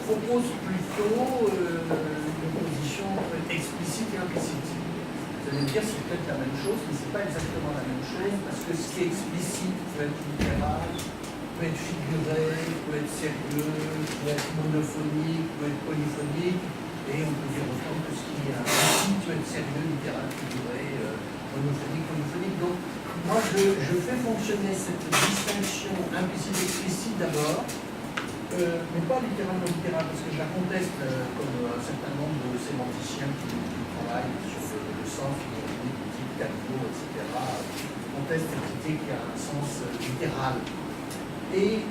propose plutôt une opposition explicite et implicite. Vous allez me dire, c'est peut-être la même chose, mais ce n'est pas exactement la même chose, parce que ce qui est explicite peut être littéral, peut être figuré, peut être sérieux, peut être monophonique, peut être polyphonique, et on peut dire autant que ce qui est implicite peut être sérieux, littéral, figuré, monophonique. Donc, moi, je fais fonctionner cette distinction implicite-explicite d'abord, mais pas littéral-non-littéral, parce que je la conteste, comme un certain nombre de sémanticiens qui travaillent sur le sens, type Calvo, etc., contestent cette idée qui a un sens littéral. Et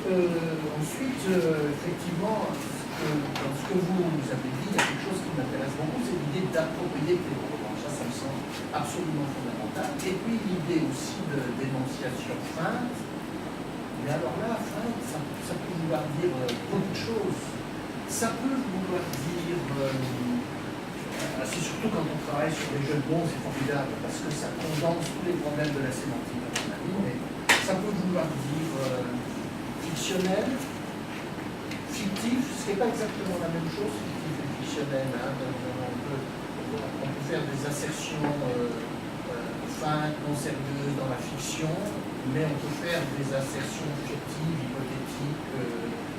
ensuite, effectivement, dans ce que vous avez dit, il y a quelque chose qui m'intéresse beaucoup, c'est l'idée d'approprier les mots. Ça me semble absolument fondamental. Et puis l'idée aussi de dénonciation feinte. Mais alors là, feinte, ça peut vouloir dire beaucoup de choses. Ça peut vouloir dire, c'est surtout quand on travaille sur les jeux de mots, c'est formidable, parce que ça condense tous les problèmes de la sémantique, à mon avis, mais ça peut vouloir dire fictionnel, fictif, ce qui n'est pas exactement la même chose, fictif et fictionnel. Hein, on peut faire des assertions feintes, non sérieuses dans la fiction, mais on peut faire des assertions objectives, hypothétiques,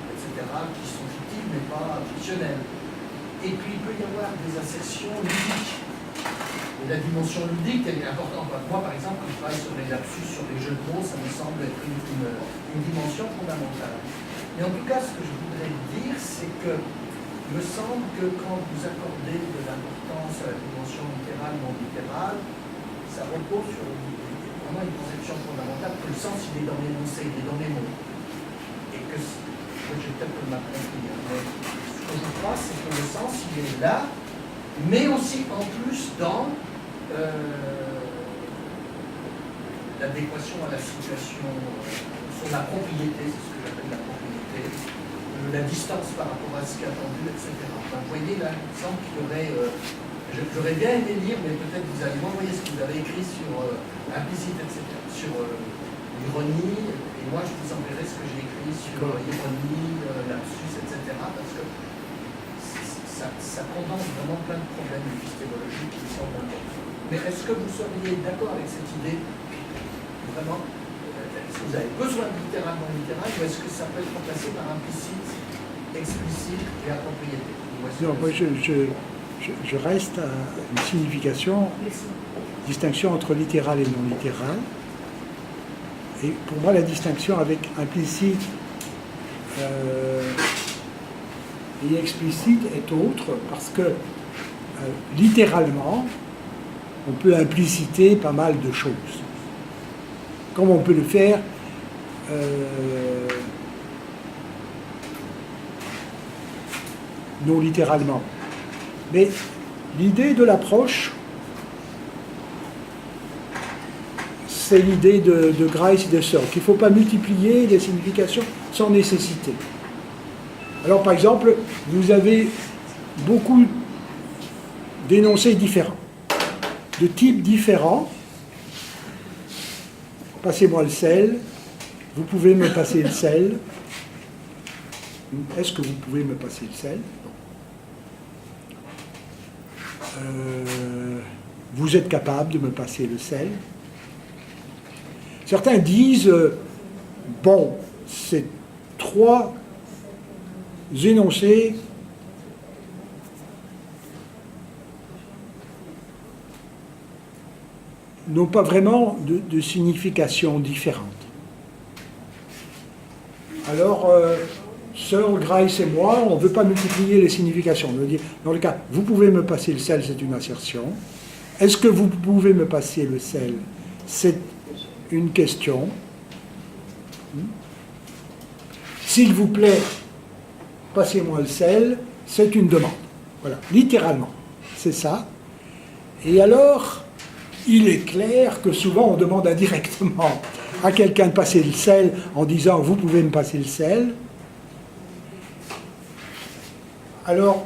etc., qui sont fictives mais pas fictionnelles. Et puis il peut y avoir des assertions ludiques. Et la dimension ludique, elle est importante. Moi, par exemple, quand je travaille sur les lapsus, sur les jeux de mots, ça me semble être une dimension fondamentale. Mais en tout cas, ce que je voudrais dire, c'est que il me semble que quand vous accordez de l'importance à la dimension littérale, non littérale, ça repose sur vraiment une conception fondamentale que le sens, il est dans l'énoncé, il est dans les mots. Et que, j'ai peut-être mal compris, mais ce que je crois, c'est que le sens, il est là, mais aussi en plus dans l'adéquation à la situation, son propriété, c'est ce que j'appelle la propriété, la distance par rapport à ce qui est attendu, etc. Enfin, vous voyez, là, il me semble qu'il y aurait... J'aurais bien aimé lire, mais peut-être vous allez m'envoyer ce que vous avez écrit sur implicite, etc., sur l'ironie, et moi je vous enverrai ce que j'ai écrit sur ironie, lapsus, etc., parce que ça condense vraiment plein de problèmes épistémologiques qui sont importants. Mais est-ce que vous seriez d'accord avec cette idée, vraiment, est-ce que vous avez besoin de littéral, non littéral, ou est-ce que ça peut être remplacé par implicite, explicite et appropriété? Non, moi je reste à une signification, distinction entre littéral et non littéral. Et pour moi, la distinction avec implicite et explicite est autre, parce que littéralement, on peut impliciter pas mal de choses. Comme on peut le faire non littéralement. Mais l'idée de l'approche, c'est l'idée de Grice et de Searle, qu'il ne faut pas multiplier les significations sans nécessité. Alors par exemple, vous avez beaucoup d'énoncés différents, de types différents. Passez-moi le sel, vous pouvez me passer le sel. Est-ce que vous pouvez me passer le sel? Vous êtes capable de me passer le sel? Certains disent, bon, ces trois énoncés n'ont pas vraiment de signification différente. Alors, Searle, Grice et moi, on ne veut pas multiplier les significations. On veut dire, dans le cas, vous pouvez me passer le sel, c'est une assertion. Est-ce que vous pouvez me passer le sel? C'est une question. S'il vous plaît, passez-moi le sel, c'est une demande. Voilà, littéralement, c'est ça. Et alors, il est clair que souvent on demande indirectement à quelqu'un de passer le sel en disant « vous pouvez me passer le sel ». Alors,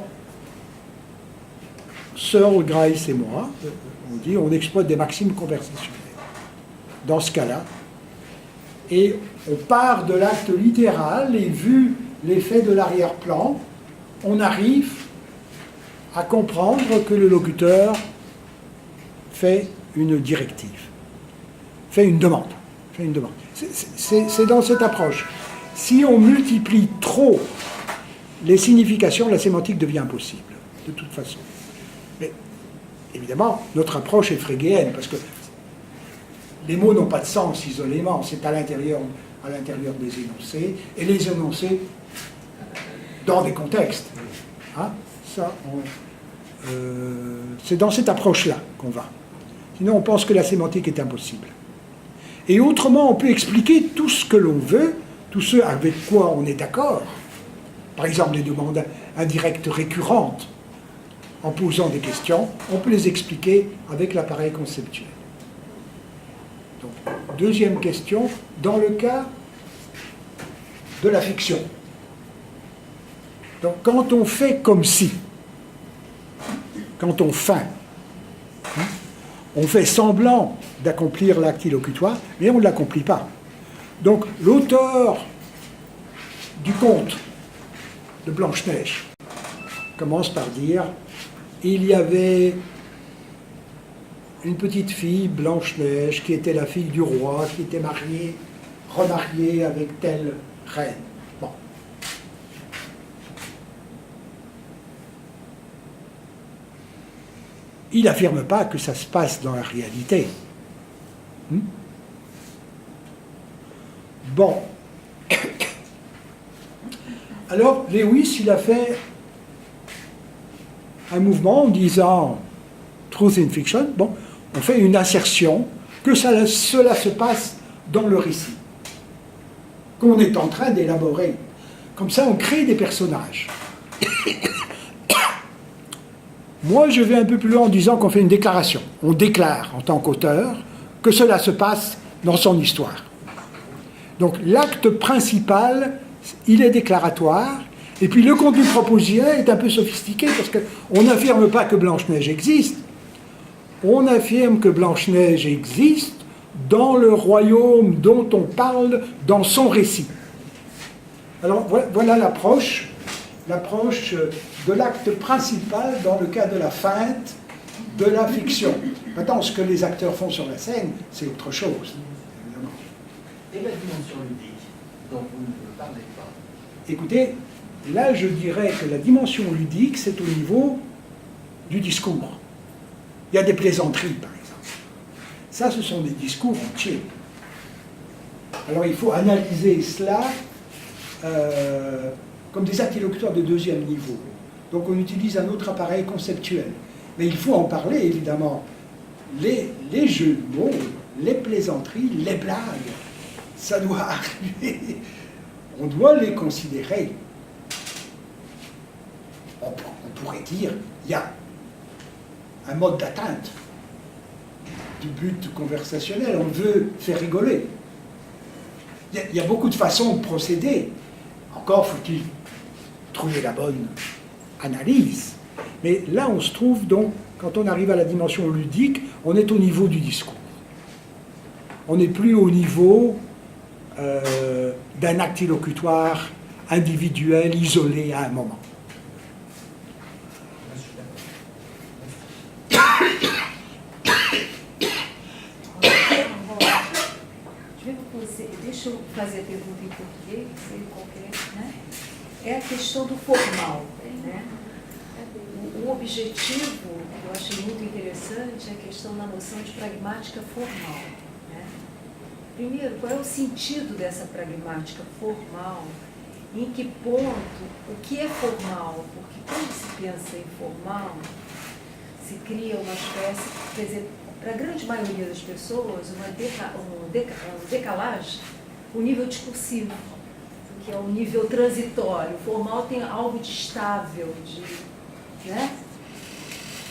Searle, Grice et moi, on dit, on exploite des maximes conversationnelles dans ce cas-là, et on part de l'acte littéral, et vu l'effet de l'arrière-plan, on arrive à comprendre que le locuteur fait une directive, fait une demande. C'est dans cette approche. Si on multiplie trop les significations, la sémantique devient impossible, de toute façon. Mais évidemment, notre approche est frégéenne, parce que les mots n'ont pas de sens isolément, c'est à l'intérieur des énoncés, et les énoncés dans des contextes. Hein, c'est dans cette approche-là qu'on va. Sinon, on pense que la sémantique est impossible. Et autrement, on peut expliquer tout ce que l'on veut, tout ce avec quoi on est d'accord. Par exemple, les demandes indirectes récurrentes. En posant des questions, on peut les expliquer avec l'appareil conceptuel. Donc, deuxième question, dans le cas de la fiction. Donc, quand on fait comme si, quand on feint, on fait semblant d'accomplir l'acte illocutoire, mais on ne l'accomplit pas. Donc, l'auteur du conte de Blanche-Neige commence par dire « Il y avait une petite fille, Blanche-Neige, qui était la fille du roi, qui était remariée avec telle reine. » Bon. Il n'affirme pas que ça se passe dans la réalité. Bon. Alors, Lewis, il a fait un mouvement en disant « Truth in Fiction », bon, on fait une assertion que cela se passe dans le récit, qu'on est en train d'élaborer. Comme ça, on crée des personnages. Moi, je vais un peu plus loin en disant qu'on fait une déclaration. On déclare, en tant qu'auteur, que cela se passe dans son histoire. Donc, l'acte principal, il est déclaratoire, et puis le contenu propositionnel est un peu sophistiqué, parce qu'on n'affirme pas que Blanche-Neige existe, on affirme que Blanche-Neige existe dans le royaume dont on parle dans son récit. Alors, voilà l'approche de l'acte principal dans le cas de la feinte de la fiction. Maintenant, ce que les acteurs font sur la scène, c'est autre chose, évidemment. Et la dimension ludique, dont vous ne parlez pas? Écoutez, là, je dirais que la dimension ludique, c'est au niveau du discours. Il y a des plaisanteries, par exemple. Ça, ce sont des discours entiers. Alors, il faut analyser cela comme des actes illocuteurs de deuxième niveau. Donc, on utilise un autre appareil conceptuel. Mais il faut en parler, évidemment. Les jeux de mots, les plaisanteries, les blagues, ça doit arriver. On doit les considérer. On pourrait dire, il y a un mode d'atteinte du but conversationnel. On veut faire rigoler. Il y a beaucoup de façons de procéder. Encore faut-il trouver la bonne analyse. Mais là, on se trouve donc, quand on arrive à la dimension ludique, on est au niveau du discours. On n'est plus au niveau d'un acte illocutoire individuel, isolé à un moment. Deixa eu fazer a pergunta em português, sei qualquer, né? É a questão do formal, né? O objetivo, eu achei muito interessante, é a questão da noção de pragmática formal, né? Primeiro, qual é o sentido dessa pragmática formal? Em que ponto, o que é formal? Porque quando se pensa em formal, se cria uma espécie, quer dizer, para a grande maioria das pessoas, um decalagem, o nível discursivo, que é um nível transitório. O formal tem algo de estável, né?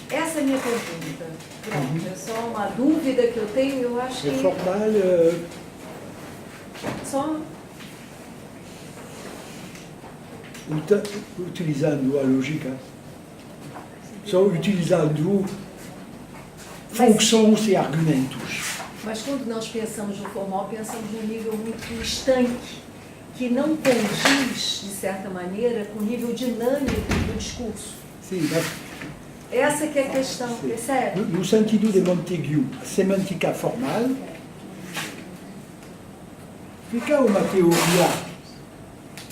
Essa é a minha pergunta. Pronto, é só uma dúvida que eu tenho, eu acho que... É formal... Só... Utilizando a lógica, só utilizando funções e argumentos. Mas quando nós pensamos no formal, pensamos num nível muito estanque, que não condiz, de certa maneira, com o nível dinâmico do discurso. Sim, mas... Essa que é a questão, percebe? No sentido de Montesquieu, a semântica formal fica uma teoria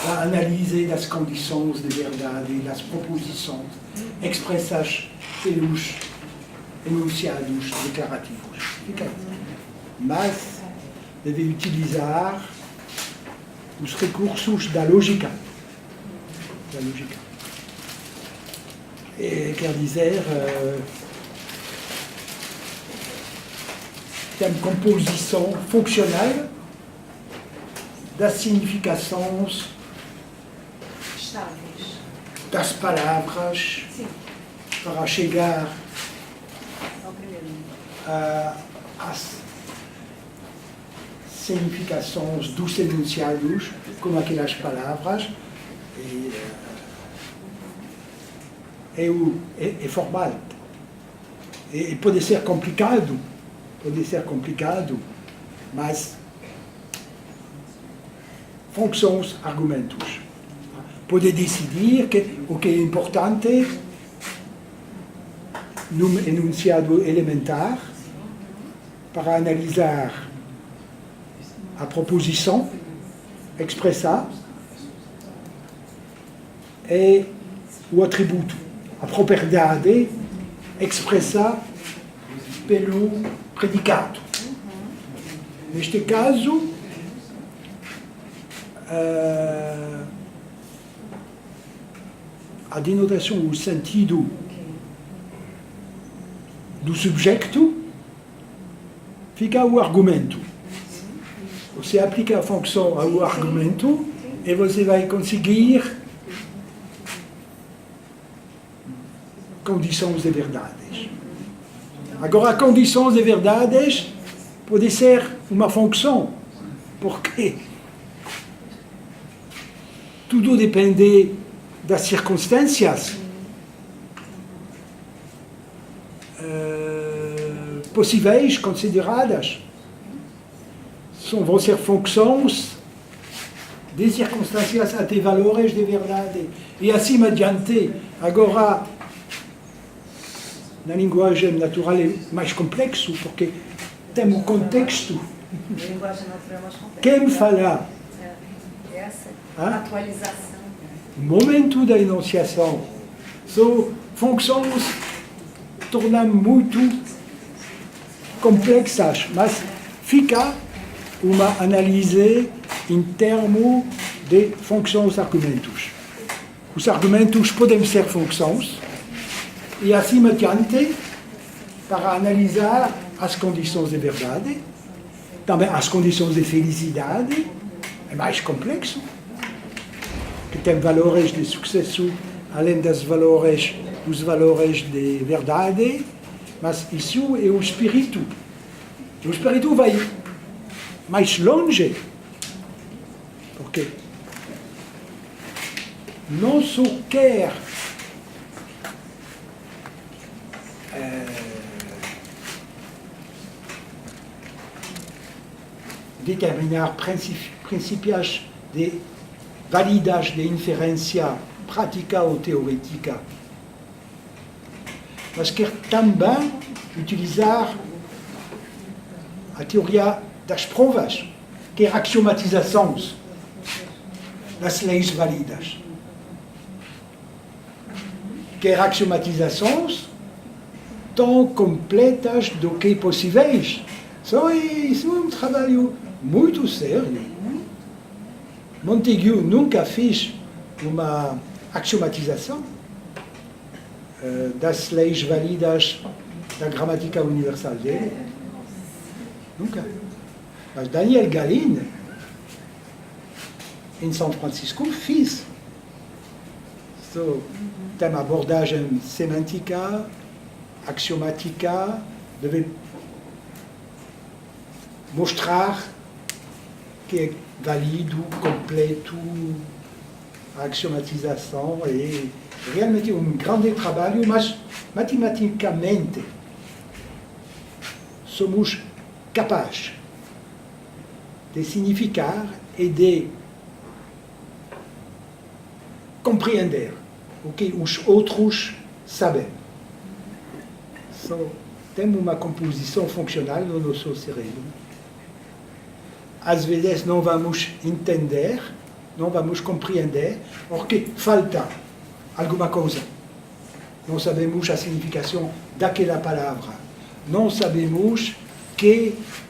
da análise das condições de verdade, das proposições expressas pelos enunciados declarativos. Fica aí. mas deve utilizar os recursos da lógica. E quer dizer, tem composição funcional das significações Estáveis. das palavras Sim, para chegar ao primeiro. às significações dos enunciados, como aquelas palavras, é formal. E pode ser complicado, mas funções, argumentos. Pode decidir que o que é importante num enunciado elementar para analisar a proposição expressar é o atributo, a propriedade expressa pelo predicado. Neste caso, a denotação, o sentido do subjecto fica o argumento. Você aplica a função ao argumento e você vai conseguir condições de verdades. Agora, condições de verdades pode ser uma função, porque tudo depende das circunstâncias possíveis, consideradas. Vão ser funções de circunstâncias até valores de verdade. E assim adiante. Agora, na linguagem natural é mais complexo, porque tem um contexto. A linguagem natural é mais complexa. Quem fala? Essa Hã? atualização. O momento da enunciação. São funções tornam muito complexas, mas fica uma análise em termos de funções argumentos. Os argumentos podem ser funções, e assim adiante, para analisar as condições de verdade, também as condições de felicidade, é mais complexo, que tem valores de sucesso, além dos valores de verdade, mas isso é o espírito. O espírito vai mais longe, porque não só quer determinar princípios de validade de inferência prática ou teórica, mas quer também utilizar a teoria das provas, quer axiomatizações das leis válidas. Quer axiomatizações tão completas do que possíveis. Isso é um trabalho muito sério. Montaigu nunca fez uma axiomatização das leis válidas da gramática universal dele. Nunca. Mas Daniel Gallin, em São Francisco, fez. Tem uma abordagem semântica, axiomática, deve mostrar que é válido, completo, a axiomatização é realmente um grande trabalho, mas matematicamente somos capazes de significar e de compreender o que os outros sabem. Temos uma composição funcional no nosso cérebro. Às vezes não vamos entender, não vamos compreender, porque falta alguma coisa. Não sabemos a significação daquela palavra. Não sabemos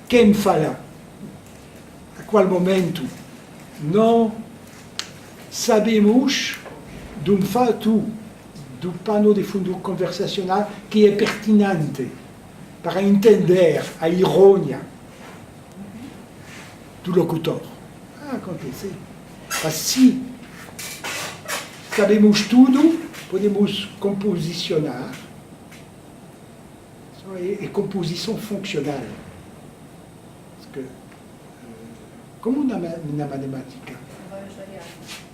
quem fala, a qual momento. Não sabemos de um fato do pano de fundo conversacional que é pertinente para entender a ironia do locutor. Acontece. Mas se sabemos tudo, podemos composicionar. É composição funcional. Porque, como na matemática. Várias variáveis.